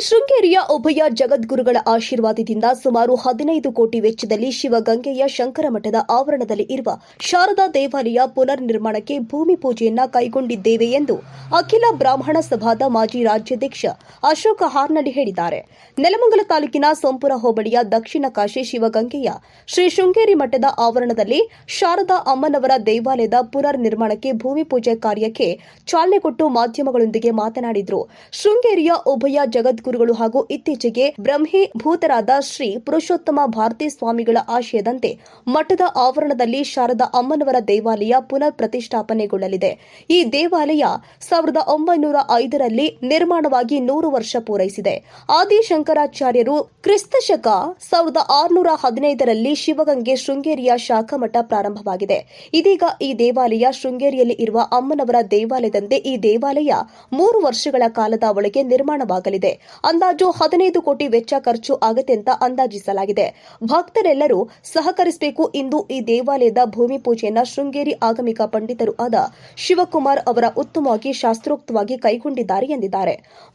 ಶೃಂಗೇರಿಯ ಉಭಯ ಜಗದ್ಗುರುಗಳ ಆಶೀರ್ವಾದದಿಂದ ಸುಮಾರು 15 ಕೋಟಿ ವೆಚ್ಚದಲ್ಲಿ ಶಿವಗಂಗೆಯ ಶಂಕರಮಠದ ಆವರಣದಲ್ಲಿ ಇರುವ ಶಾರದಾ ದೇವಾಲಯ ಪುನರ್ ನಿರ್ಮಾಣಕ್ಕೆ ಭೂಮಿ ಪೂಜೆಯನ್ನ ಕೈಗೊಂಡಿದ್ದೇವೆ ಎಂದು ಅಖಿಲ ಬ್ರಾಹ್ಮಣ ಸಭಾದ ಮಾಜಿ ರಾಜ್ಯಾಧ್ಯಕ್ಷ ಅಶೋಕ ಹಾರ್ನಳ್ಳಿ ಹೇಳಿದ್ದಾರೆ. ನೆಲಮಂಗಲ ತಾಲೂಕಿನ ಸೋಂಪುರ ಹೋಬಳಿಯ ದಕ್ಷಿಣ ಕಾಶಿ ಶಿವಗಂಗೆಯ ಶ್ರೀ ಶೃಂಗೇರಿ ಮಠದ ಆವರಣದಲ್ಲಿ ಶಾರದಾ ಅಮ್ಮನವರ ದೇವಾಲಯದ ಪುನರ್ ನಿರ್ಮಾಣಕ್ಕೆ ಭೂಮಿ ಪೂಜೆ ಕಾರ್ಯಕ್ಕೆ ಚಾಲನೆ ಕೊಟ್ಟು ಮಾಧ್ಯಮಗಳೊಂದಿಗೆ ಮಾತನಾಡಿದರು. ಶೃಂಗೇರಿಯ ಉಭಯ ಜಗದ್ಗುರುಗಳು ಹಾಗೂ ಇತ್ತೀಚೆಗೆ ಬ್ರಹ್ಮೀಭೂತರಾದ ಶ್ರೀ ಪುರುಷೋತ್ತಮ ಭಾರತೀ ಸ್ವಾಮಿಗಳ ಆಶಯದಂತೆ ಮಠದ ಆವರಣದಲ್ಲಿ ಶಾರದಾ ಅಮ್ಮನವರ ದೇವಾಲಯ ಪುನರ್ ಪ್ರತಿಷ್ಠಾಪನೆಗೊಳ್ಳಲಿದೆ. ಈ ದೇವಾಲಯ 1905ರಲ್ಲಿ ನಿರ್ಮಾಣವಾಗಿ 100 ವರ್ಷ ಪೂರೈಸಿದೆ. ಆದಿಶಂಕರಾಚಾರ್ಯರು ಕ್ರಿಸ್ತಶಕ 1615ರಲ್ಲಿ ಶಿವಗಂಗೆ ಶೃಂಗೇರಿಯ ಶಾಖಾಮಠ ಪ್ರಾರಂಭವಾಗಿದೆ. ಇದೀಗ ಈ ದೇವಾಲಯ ಶೃಂಗೇರಿಯಲ್ಲಿ ಇರುವ ಅಮ್ಮನವರ ದೇವಾಲಯದಂತೆ ಈ ದೇವಾಲಯ 3 ವರ್ಷಗಳ ಕಾಲದ ಒಳಗೆ ನಿರ್ಮಾಣವಾಗಲಿದೆ. ಅಂದಾಜು 15 ಕೋಟಿ ವೆಚ್ಚ ಖರ್ಚು ಆಗತ್ತೆ ಅಂತ ಅಂದಾಜಿಸಲಾಗಿದೆ. ಭಕ್ತರೆಲ್ಲರೂ ಸಹಕರಿಸಬೇಕು. ಇಂದು ಈ ದೇವಾಲಯದ ಭೂಮಿ ಪೂಜೆಯನ್ನು ಶೃಂಗೇರಿ ಆಗಮಿಕ ಪಂಡಿತರು ಆದ ಶಿವಕುಮಾರ್ ಅವರ ಉತ್ತಮವಾಗಿ ಶಾಸ್ತ್ರೋಕ್ತವಾಗಿ ಕೈಗೊಂಡಿದ್ದಾರೆ ಎಂದಿದ್ದಾರೆ.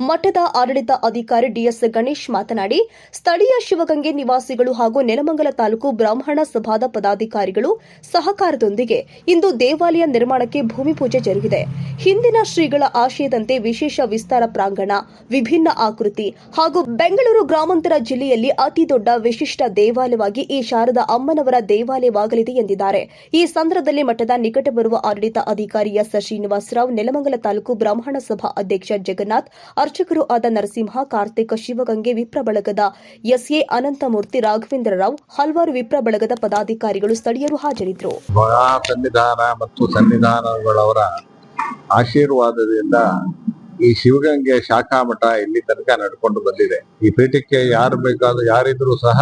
ಮಠದ ಆಡಳಿತ ಅಧಿಕಾರಿ ಡಿಎಸ್ ಗಣೇಶ್ ಮಾತನಾಡಿ, ಸ್ಥಳೀಯ ಶಿವಗಂಗೆ ನಿವಾಸಿಗಳು ಹಾಗೂ ನೆಲಮಂಗಲ ತಾಲೂಕು ಬ್ರಾಹ್ಮಣ ಸಭಾದ ಪದಾಧಿಕಾರಿಗಳು ಸಹಕಾರದೊಂದಿಗೆ ಇಂದು ದೇವಾಲಯ ನಿರ್ಮಾಣಕ್ಕೆ ಭೂಮಿ ಪೂಜೆ ಜರುಗಿದೆ. ಹಿಂದಿನ ಶ್ರೀಗಳ ಆಶಯದಂತೆ ವಿಶೇಷ ವಿಸ್ತಾರ ಪ್ರಾಂಗಣ, ವಿಭಿನ್ನ ಆಕೃತಿ ಹಾಗೂ ಬೆಂಗಳೂರು ಗ್ರಾಮಾಂತರ ಜಿಲ್ಲೆಯಲ್ಲಿ ಅತಿ ದೊಡ್ಡ ವಿಶಿಷ್ಟ ದೇವಾಲಯವಾಗಿ ಈ ಶಾರದಾ ಅಮ್ಮನವರ ದೇವಾಲಯವಾಗಲಿದೆ ಎಂದಿದ್ದಾರೆ. ಈ ಸಂದರ್ಭದಲ್ಲಿ ಮಠದ ನಿಕಟ ಬರುವ ಆಡಳಿತ ಅಧಿಕಾರಿ ಎಸ್ ಶ್ರೀನಿವಾಸರಾವ್, ನೆಲಮಂಗಲ ತಾಲೂಕು ಬ್ರಾಹ್ಮಣ ಸಭಾ ಅಧ್ಯಕ್ಷ ಜಗನ್ನಾಥ್, ಅರ್ಚಕರು ಆದ ನರಸಿಂಹ, ಕಾರ್ತಿಕ್, ಶಿವಗಂಗೆ ವಿಪ್ರ ಬಳಗದ ಎಸ್ಎ ಅನಂತಮೂರ್ತಿ, ರಾಘವೇಂದ್ರ ರಾವ್, ಹಲವಾರು ವಿಪ್ರ ಬಳಗದ ಪದಾಧಿಕಾರಿಗಳು ಸ್ಥಳೀಯರು ಹಾಜರಿದ್ದರು. ಮತ್ತು ಸನ್ನಿಧಾನಗಳವರ ಆಶೀರ್ವಾದದಿಂದ ಈ ಶಿವಗಂಗೆ ಶಾಖಾ ಮಠ ಇಲ್ಲಿ ತನಕ ನಡ್ಕೊಂಡು ಬಂದಿದೆ. ಈ ಪೀಠಕ್ಕೆ ಯಾರು ಬೇಕಾದ್ರೂ ಯಾರಿದ್ರು ಸಹ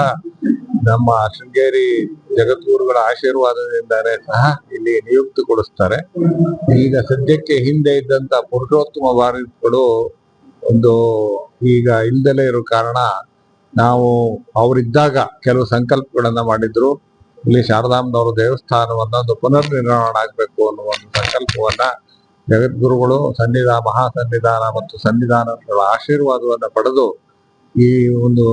ನಮ್ಮ ಶೃಂಗೇರಿ ಜಗದ್ಗುರುಗಳ ಆಶೀರ್ವಾದದಿಂದಾನೇ ಸಹ ಇಲ್ಲಿ ನಿಯುಕ್ತಿಗೊಳಿಸ್ತಾರೆ. ಈಗ ಸದ್ಯಕ್ಕೆ ಹಿಂದೆ ಇದ್ದಂತ ಪುರುಷೋತ್ತಮ ಭಾರತಿಗಳು ಒಂದು ಈಗ ಇಲ್ದಲೇ ಇರೋ ಕಾರಣ ನಾವು ಅವರಿದ್ದಾಗ ಕೆಲವು ಸಂಕಲ್ಪಗಳನ್ನ ಮಾಡಿದ್ರು. ಇಲ್ಲಿ ಶಾರದಾಂಬನವರ ದೇವಸ್ಥಾನವನ್ನ ಒಂದು ಪುನರ್ ನಿರ್ಮಾಣ ಆಗ್ಬೇಕು ಅನ್ನುವ ಒಂದು ಸಂಕಲ್ಪವನ್ನ ಜಗದ್ಗುರುಗಳು ಮಹಾಸನ್ನಿಧಾನ ಮತ್ತು ಸನ್ನಿಧಾನಗಳ ಆಶೀರ್ವಾದವನ್ನ ಪಡೆದು ಈ ಒಂದು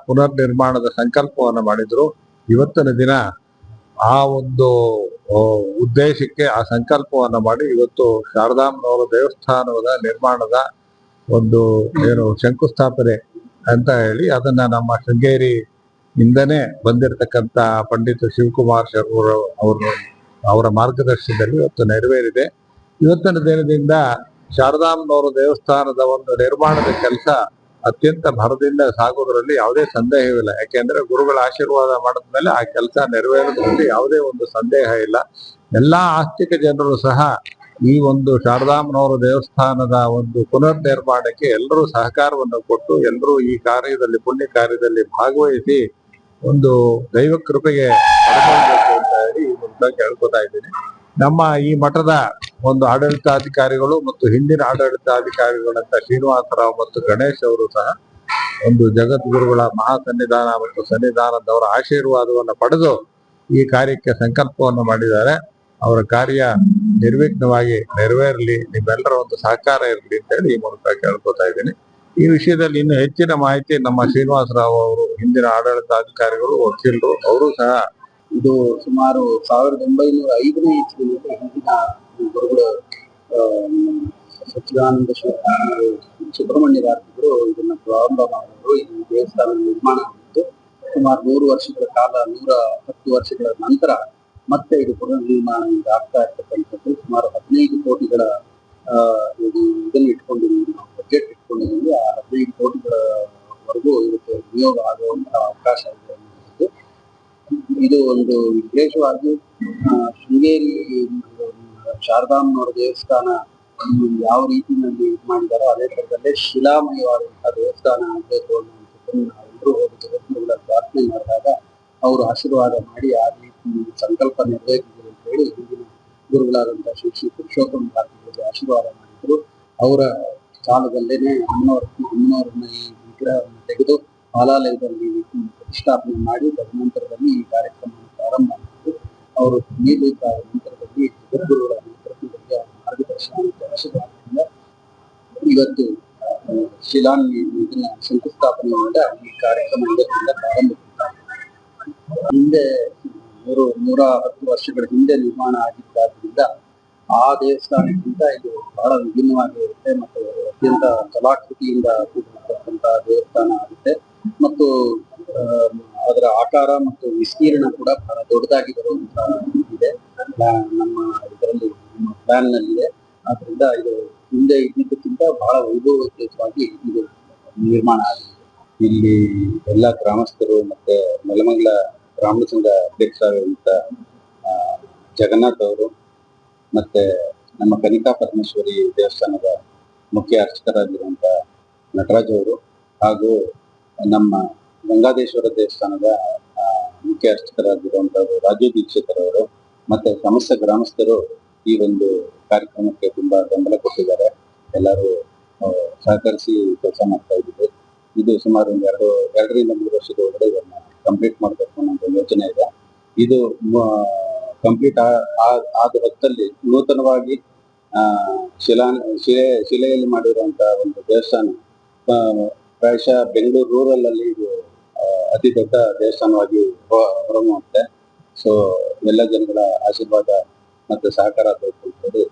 ಪುನರ್ ನಿರ್ಮಾಣದ ಸಂಕಲ್ಪವನ್ನ ಮಾಡಿದ್ರು. ಇವತ್ತಿನ ದಿನ ಆ ಒಂದು ಉದ್ದೇಶಕ್ಕೆ ಆ ಸಂಕಲ್ಪವನ್ನ ಮಾಡಿ ಇವತ್ತು ಶಾರದಾಂಬನವರ ದೇವಸ್ಥಾನದ ನಿರ್ಮಾಣದ ಒಂದು ಶಂಕುಸ್ಥಾಪನೆ ಅಂತ ಹೇಳಿ ಅದನ್ನ ನಮ್ಮ ಶೃಂಗೇರಿ ಇಂದನೇ ಬಂದಿರತಕ್ಕಂತ ಪಂಡಿತ ಶಿವಕುಮಾರ್ ಶರ್ಮರು ಅವರ ಮಾರ್ಗದರ್ಶನದಲ್ಲಿ ಇವತ್ತು ನೆರವೇರಿದೆ. ಇವತ್ತಿನ ದಿನದಿಂದ ಶಾರದಾಂಬನವರ ದೇವಸ್ಥಾನದ ಒಂದು ನಿರ್ಮಾಣದ ಕೆಲಸ ಅತ್ಯಂತ ಭರದಿಂದ ಸಾಗೋದ್ರಲ್ಲಿ ಯಾವುದೇ ಸಂದೇಹವಿಲ್ಲ. ಯಾಕೆಂದ್ರೆ ಗುರುಗಳ ಆಶೀರ್ವಾದ ಮಾಡಿದ್ಮೇಲೆ ಆ ಕೆಲಸ ನೆರವೇರೋದ್ರಲ್ಲಿ ಯಾವುದೇ ಒಂದು ಸಂದೇಹ ಇಲ್ಲ. ಎಲ್ಲಾ ಆಸ್ತಿಕ ಜನರು ಸಹ ಈ ಒಂದು ಶಾರದಾಂಬನವರ ದೇವಸ್ಥಾನದ ಒಂದು ಪುನರ್ ನಿರ್ಮಾಣಕ್ಕೆ ಎಲ್ಲರೂ ಸಹಕಾರವನ್ನು ಕೊಟ್ಟು ಎಲ್ಲರೂ ಈ ಕಾರ್ಯದಲ್ಲಿ ಪುಣ್ಯ ಕಾರ್ಯದಲ್ಲಿ ಭಾಗವಹಿಸಿ ಒಂದು ದೈವ ಕೃಪೆಗೆ ಪಡ್ಕೊಳ್ಬೇಕು ಅಂತ ಹೇಳಿ ಈ ಮೂಲಕ ಕೇಳ್ಕೊತಾ ಇದ್ದೀನಿ. ನಮ್ಮ ಈ ಮಠದ ಒಂದು ಆಡಳಿತಾಧಿಕಾರಿಗಳು ಮತ್ತು ಹಿಂದಿನ ಆಡಳಿತಾಧಿಕಾರಿಗಳಂತ ಶ್ರೀನಿವಾಸರಾವ್ ಮತ್ತು ಗಣೇಶ್ ಅವರು ಸಹ ಒಂದು ಜಗದ್ಗುರುಗಳ ಮಹಾಸನ್ನಿಧಾನ ಮತ್ತು ಸನ್ನಿಧಾನದವರ ಆಶೀರ್ವಾದವನ್ನು ಪಡೆದು ಈ ಕಾರ್ಯಕ್ಕೆ ಸಂಕಲ್ಪವನ್ನು ಮಾಡಿದ್ದಾರೆ. ಅವರ ಕಾರ್ಯ ನಿರ್ವಿಘ್ನವಾಗಿ ನೆರವೇರಲಿ, ನಿಮ್ಮೆಲ್ಲರ ಒಂದು ಸಹಕಾರ ಇರಲಿ ಅಂತ ಹೇಳಿ ಈ ಮೂಲಕ ಕೇಳ್ಕೊತಾ ಇದ್ದೀನಿ. ಈ ವಿಷಯದಲ್ಲಿ ಇನ್ನು ಹೆಚ್ಚಿನ ಮಾಹಿತಿ ನಮ್ಮ ಶ್ರೀನಿವಾಸರಾವ್ ಅವರು, ಹಿಂದಿನ ಆಡಳಿತಾಧಿಕಾರಿಗಳು, ವಕೀಲರು, ಅವರು ಸಹ ಇದು ಸುಮಾರು 1905ನೇ ಇಸ್ವಿಯಲ್ಲಿ ಹಿಂದಿನ ಗುರುಗಳು ಸಚ್ಚಿದಾನಂದ ಸುಬ್ರಹ್ಮಣ್ಯ ಭಾರತಿಗಳು ಇದನ್ನ ಪ್ರಾರಂಭ ಮಾಡಿದ್ರು. ಈ ದೇವಸ್ಥಾನ ನಿರ್ಮಾಣ ಆಗಿತ್ತು. ಸುಮಾರು 100 ವರ್ಷಗಳ ಕಾಲ, 110 ವರ್ಷಗಳ ನಂತರ ಮತ್ತೆ ಇದು ಪುನರ್ ನಿರ್ಮಾಣ ಆಗ್ತಾ ಇರ್ತಕ್ಕಂಥದ್ದು. ಸುಮಾರು 15 ಕೋಟಿಗಳ ಇದನ್ನು ಇಟ್ಕೊಂಡಿದ್ದೀವಿ, ನಾವು ಬಜೆಟ್ ಇಟ್ಕೊಂಡಿದ್ದೀವಿ. ಆ 15 ಕೋಟಿಗಳವರೆಗೂ ಇದಕ್ಕೆ ವಿನಿಯೋಗ ಆಗುವಂತಹ ಅವಕಾಶ ಇದೆ ಅನ್ನೋದು. ಇದು ಒಂದು ವಿಶೇಷವಾಗಿ ಶೃಂಗೇರಿ ಶಾರದಾಂಬನವರ ದೇವಸ್ಥಾನ ಯಾವ ರೀತಿಯಲ್ಲಿ ಇದು ಮಾಡಿದಾರೋ ಅದೇ ತರದಲ್ಲೇ ಶಿಲಾಮಯವಾದಂತಹ ದೇವಸ್ಥಾನ ಆಗಬೇಕು ಅನ್ನುವಂಥದ್ದನ್ನು ನಾವೆಲ್ಲರೂ ಹೋಗಿ ಜಗದ್ಗುರುಗಳ ಪ್ರಾರ್ಥನೆ ಮಾಡಿದಾಗ ಅವರು ಆಶೀರ್ವಾದ ಮಾಡಿ ಆ ರೀತಿ ಸಂಕಲ್ಪ ನೆರವೇರಿಸಿದ್ರು ಅಂತ ಹೇಳಿ ಹಿಂದಿನ ಗುರುಗಳಾದಂತಹ ಶ್ರೀ ಪುರುಷೋತ್ತಮ ಭಾರತಿಗಳಿಗೆ ಆಶೀರ್ವಾದ ಮಾಡಿದ್ರು. ಅವರ ಕಾಲದಲ್ಲೇನೆ ಅಮ್ಮನವರನ್ನ ಈ ವಿಗ್ರಹವನ್ನು ತೆಗೆದು ಬಾಲಾಲಯದಲ್ಲಿ ಪ್ರತಿಷ್ಠಾಪನೆ ಮಾಡಿ ತದನಂತರದಲ್ಲಿ ಈ ಕಾರ್ಯಕ್ರಮವನ್ನು ಪ್ರಾರಂಭ ಮಾಡಿದ್ರು. ಅವರು ನೀಡಬೇಕಾದ ನಂತರದಲ್ಲಿ ಜಗದ್ಗುರುಗಳ ನೇತೃತ್ವದಲ್ಲಿ ಮಾರ್ಗದರ್ಶನ ಮತ್ತು ಆಶೀರ್ವಾದದಿಂದ ಇವತ್ತು ಇದನ್ನ ಶಂಕುಸ್ಥಾಪನೆಯಿಂದ ಈ ಕಾರ್ಯಕ್ರಮ ಇವತ್ತಿಂದ ಪ್ರಾರಂಭಿಸುತ್ತಾರೆ. ಹಿಂದೆ 110 ವರ್ಷಗಳ ಹಿಂದೆ ನಿರ್ಮಾಣ ಆಗಿದ್ದಾದ್ರಿಂದ ಆ ದೇವಸ್ಥಾನಕ್ಕಿಂತ ಇದು ಬಹಳ ವಿಭಿನ್ನವಾಗಿರುತ್ತೆ ಮತ್ತು ಅತ್ಯಂತ ಕಲಾಕೃತಿಯಿಂದ ಕೂಡಿರತಕ್ಕಂತಹ ದೇವಸ್ಥಾನ ಆಗುತ್ತೆ ಮತ್ತು ಅದರ ಆಕಾರ ಮತ್ತು ವಿಸ್ತೀರ್ಣ ಕೂಡ ಬಹಳ ದೊಡ್ಡದಾಗಿ ಬರುವಂತಹ ಇದೆ. ನಮ್ಮ ಇದರಲ್ಲಿ ನಮ್ಮ ಪ್ಲಾನ್ ನಲ್ಲಿದೆ. ಆದ್ರಿಂದ ಇದು ಹಿಂದೆ ಇದ್ದಿದ್ದಕ್ಕಿಂತ ಬಹಳ ವೈಭವೋಪೇತವಾಗಿ ಇದು ನಿರ್ಮಾಣ ಆಗಿದೆ. ಇಲ್ಲಿ ಎಲ್ಲ ಗ್ರಾಮಸ್ಥರು ಮತ್ತೆ ನೆಲಮಂಗಲ ಬ್ರಾಹ್ಮಣ ಸಂಘ ಅಧ್ಯಕ್ಷರಾಗಿರುವಂತ ಜಗನ್ನಾಥ್ ಅವರು ಮತ್ತೆ ನಮ್ಮ ಕನಿಕಾ ಪರಮೇಶ್ವರಿ ದೇವಸ್ಥಾನದ ಮುಖ್ಯ ಅರ್ಚಕರಾಗಿರುವಂತ ನಟರಾಜ್ ಅವರು ಹಾಗೂ ನಮ್ಮ ಗಂಗಾದೇಶ್ವರ ದೇವಸ್ಥಾನದ ಮುಖ್ಯ ಅರ್ಚಕರಾಗಿರುವಂತಹ ರಾಜು ದೀಕ್ಷಿತರ್ ಅವರು ಮತ್ತೆ ಸಮಸ್ತ ಗ್ರಾಮಸ್ಥರು ಈ ಒಂದು ಕಾರ್ಯಕ್ರಮಕ್ಕೆ ತುಂಬಾ ಬೆಂಬಲ ಕೊಟ್ಟಿದ್ದಾರೆ. ಎಲ್ಲರೂ ಸಹಕರಿಸಿ ಕೆಲಸ ಮಾಡ್ತಾ ಇದ್ದೀವಿ. ಇದು ಸುಮಾರು ಒಂದು 2ರಿಂದ 3 ವರ್ಷದ ಒಳಗಡೆ ಇದನ್ನ ಕಂಪ್ಲೀಟ್ ಮಾಡಬೇಕು ಅನ್ನೋ ಯೋಚನೆ ಇದೆ. ಇದು ಕಂಪ್ಲೀಟ್ ಆದ ಹೊತ್ತಲ್ಲಿ ನೂತನವಾಗಿ ಶಿಲೆಯಲ್ಲಿ ಮಾಡಿರುವಂತಹ ಒಂದು ದೇವಸ್ಥಾನ ಪ್ರಾಯಶಃ ಬೆಂಗಳೂರು ರೂರಲ್ ಅಲ್ಲಿ ಇದು ಅತಿ ದೊಡ್ಡ ದೇವಸ್ಥಾನವಾಗಿ ಹೊರಹೊಮ್ಮುತ್ತೆ. ಸೊ ಎಲ್ಲ ಜನಗಳ ಆಶೀರ್ವಾದ ಮತ್ತು ಸಹಕಾರ ಬೇಕು ಅಂತ ಹೇಳಿ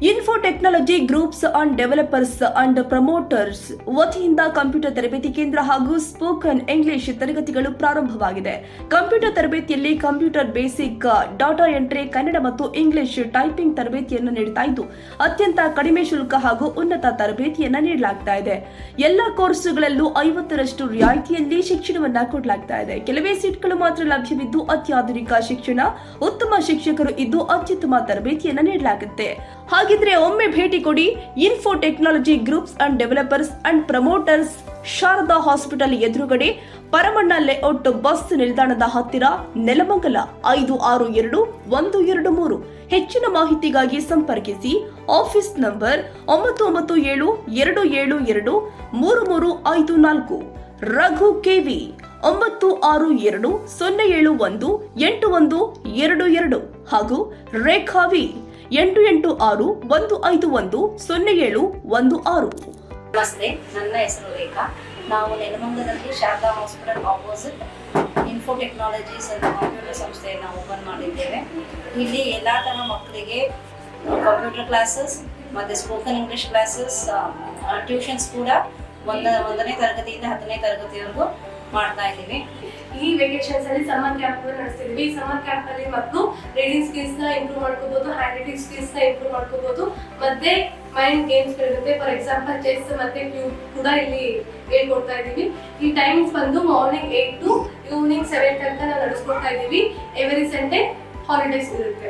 info technology groups and developers and promoters ವತಿಯಿಂದ ಕಂಪ್ಯೂಟರ್ ತರಬೇತಿ ಕೇಂದ್ರ ಹಾಗೂ ಸ್ಪೋಕನ್ ಇಂಗ್ಲಿಷ್ ತರಗತಿಗಳು ಪ್ರಾರಂಭವಾಗಿದೆ. ಕಂಪ್ಯೂಟರ್ ತರಬೇತಿಯಲ್ಲಿ computer basic, data entry, Kannada ಮತ್ತು ಇಂಗ್ಲಿಷ್ ಟೈಪಿಂಗ್ ತರಬೇತಿಯನ್ನು ನೀಡುತ್ತಾ ಇದ್ದು ಅತ್ಯಂತ ಕಡಿಮೆ ಶುಲ್ಕ ಹಾಗೂ ಉನ್ನತ ತರಬೇತಿಯನ್ನು ನೀಡಲಾಗ್ತಾ ಇದೆ. ಎಲ್ಲ ಕೋರ್ಸುಗಳಲ್ಲೂ 50ರಷ್ಟು ರಿಯಾಯಿತಿಯಲ್ಲಿ ಶಿಕ್ಷಣವನ್ನ ಕೊಡಲಾಗ್ತಾ ಇದೆ. ಕೆಲವೇ ಸೀಟ್ಗಳು ಮಾತ್ರ ಲಭ್ಯವಿದ್ದು ಅತ್ಯಾಧುನಿಕ ಶಿಕ್ಷಣ, ಉತ್ತಮ ಶಿಕ್ಷಕರು ಇದ್ದು ಅತ್ಯುತ್ತಮ ತರಬೇತಿಯನ್ನು ನೀಡಲಾಗುತ್ತೆ. ಹಾಗಿದ್ರೆ ಒಮ್ಮೆ ಭೇಟಿ ಕೊಡಿ. Info technology groups and developers and promoters, Sharada hospital ಎದುರುಗಡೆ, ಪರಮಣ್ಣ ಲೇಔಟ್, ಬಸ್ ನಿಲ್ದಾಣದ ಹತ್ತಿರ, ನೆಲಮಂಗಲ 562123. ಹೆಚ್ಚಿನ ಮಾಹಿತಿಗಾಗಿ ಸಂಪರ್ಕಿಸಿ. Office number 9972723354. ರಘು ಕೆವಿ 9620718122 ಹಾಗೂ ರೇಖಾವಿ 8861510716. ನಮಸ್ತೆ, ನನ್ನ ಹೆಸರು ರೇಖಾ. ನಾವು ನೆಲಮಂಗಲದಲ್ಲಿ Sharada hospital opposite info technologies ಅಂತ ಕಂಪ್ಯೂಟರ್ ಸಂಸ್ಥೆಯನ್ನು ಓಪನ್ ಮಾಡಿದ್ದೇವೆ. ಇಲ್ಲಿ ಎಲ್ಲ ಥರ ಮಕ್ಕಳಿಗೆ ಕಂಪ್ಯೂಟರ್ ಕ್ಲಾಸಸ್ ಮತ್ತು ಸ್ಪೋಕನ್ ಇಂಗ್ಲಿಷ್ ಕ್ಲಾಸಸ್, ಟ್ಯೂಷನ್ಸ್ ಕೂಡ 1ನೇ ತರಗತಿಯಿಂದ 10ನೇ ತರಗತಿವರೆಗೂ ಮಾಡ್ತಾ ಇದ್ದೀವಿ. ಈ ವೆಕೇಶನ್ಸ್ ಅಲ್ಲಿ ಸಮ್ಮರ್ ಕ್ಯಾಂಪ್ ನಡೆಸ್ತಿದ್ವಿ. ಸಮ್ಮರ್ ಕ್ಯಾಂಪ್ ಅಲ್ಲಿ ಮಕ್ಕಳು ರೀಡಿಂಗ್ ಸ್ಕಿಲ್ಸ್ ನ ಇಂಪ್ರೂವ್ ಮಾಡ್ಕೋಬಹುದು, ಹ್ಯಾಂಡ್ ರೈಟಿಂಗ್ ಸ್ಕಿಲ್ಸ್ ನ ಇಂಪ್ರೂವ್ ಮಾಡ್ಕೋಬಹುದು, ಮತ್ತೆ ಮೈಂಡ್ ಗೇಮ್ಸ್ ಇರುತ್ತೆ. ಫಾರ್ ಎಕ್ಸಾಂಪಲ್ ಚೆಸ್ ಮತ್ತೆ ಕ್ಯೂಬ್ ಕೂಡ ಇಲ್ಲಿ ಹೇಳ್ಕೊಡ್ತಾ ಇದೀವಿ. ಈ ಟೈಮಿಂಗ್ಸ್ ಬಂದು ಮಾರ್ನಿಂಗ್ 8 to ಈವ್ನಿಂಗ್ 7 ತನಕ ನಾವು ನಡೆಸ್ಕೊಡ್ತಾ ಇದೀವಿ. ಎವ್ರಿ ಸಂಡೇ ಹಾಲಿಡೇಸ್ ಇರುತ್ತೆ.